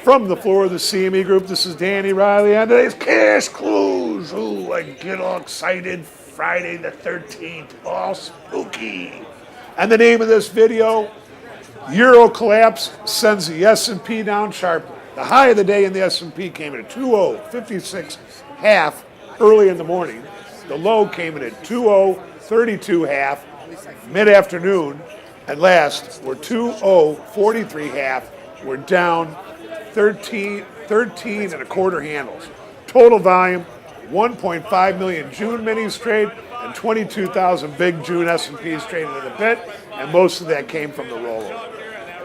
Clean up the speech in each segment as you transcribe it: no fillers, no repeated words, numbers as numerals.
From the floor of the CME Group, this is Danny Riley on today's Cash Clues. Ooh, I get all excited. Friday the 13th, all spooky. And the name of this video, Euro collapse sends the S&P down sharply. The high of the day in the S&P came in at 2056 half early in the morning. The low came in at 2032 half mid-afternoon. And last, we're 2043 half. We're down 13 and a quarter handles. Total volume, 1.5 million June minis trade and 22,000 big June S&Ps traded in the pit, and most of that came from the rollover.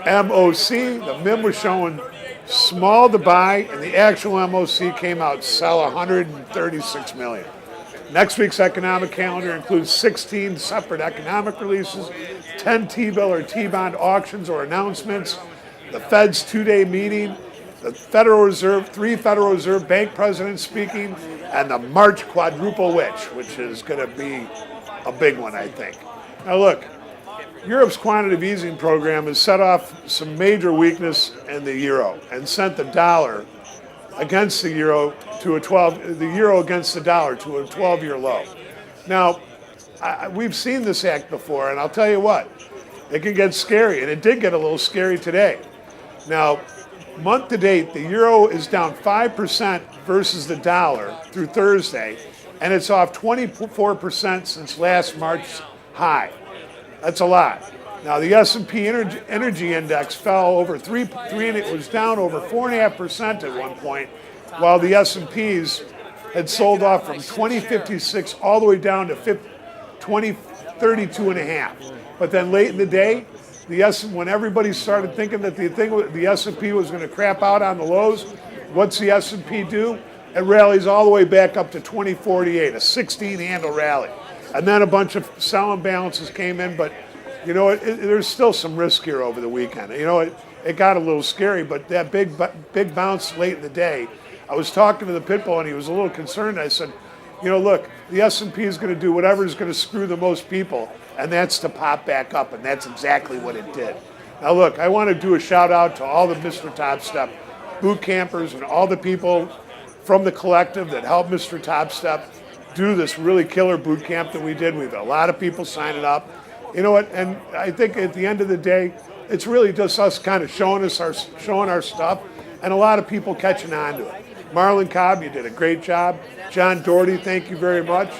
MOC, the MIM was showing small to buy, and the actual MOC came out sell 136 million. Next week's economic calendar includes 16 separate economic releases, 10 T-bill or T-bond auctions or announcements, the Fed's two-day meeting, the Federal Reserve, 3 Federal Reserve Bank presidents speaking, and the March Quadruple Witching, which is going to be a big one, I think. Now look, Europe's quantitative easing program has set off some major weakness in the euro and sent the dollar against the euro to the euro against the dollar to a 12-year low. Now, we've seen this act before, and I'll tell you what, it can get scary, and it did get a little scary today. Now, month to date, the euro is down 5% versus the dollar through Thursday, and it's off 24% since last March's high. That's a lot. Now, the S&P Energy Index fell over 3 and it was down over 4.5% at one point, while the S&Ps had sold off from 2056 all the way down to 2032.5. But then late in the day, when everybody started thinking that the S&P was going to crap out on the lows, what's the S&P do? It rallies all the way back up to 2048, a 16-handle rally. And then a bunch of selling balances came in, but you know, there's still some risk here over the weekend. You know, it got a little scary, but that big bounce late in the day, I was talking to the pit bull and he was a little concerned. I said, you know, look, the S&P is going to do whatever is going to screw the most people, and that's to pop back up, and that's exactly what it did. Now look, I want to do a shout out to all the Mr. Top Step boot campers and all the people from the collective that helped Mr. Top Step do this really killer boot camp that we did. We had a lot of people signing up. You know what? And I think at the end of the day, it's really just us kind of showing our stuff, and a lot of people catching on to it. Marlon Cobb, you did a great job. John Doherty, thank you very much.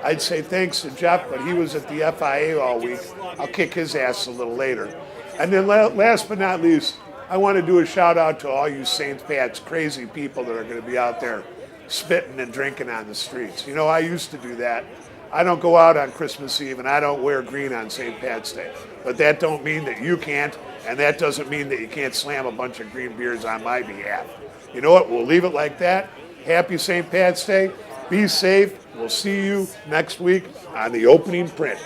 I'd say thanks to Jeff, but he was at the FIA all week. I'll kick his ass a little later. And then last but not least, I want to do a shout out to all you St. Pat's crazy people that are going to be out there spitting and drinking on the streets. You know, I used to do that. I don't go out on Christmas Eve, and I don't wear green on St. Pat's Day. But that don't mean that you can't, and that doesn't mean that you can't slam a bunch of green beers on my behalf. You know what? We'll leave it like that. Happy St. Pat's Day. Be safe. We'll see you next week on the opening print.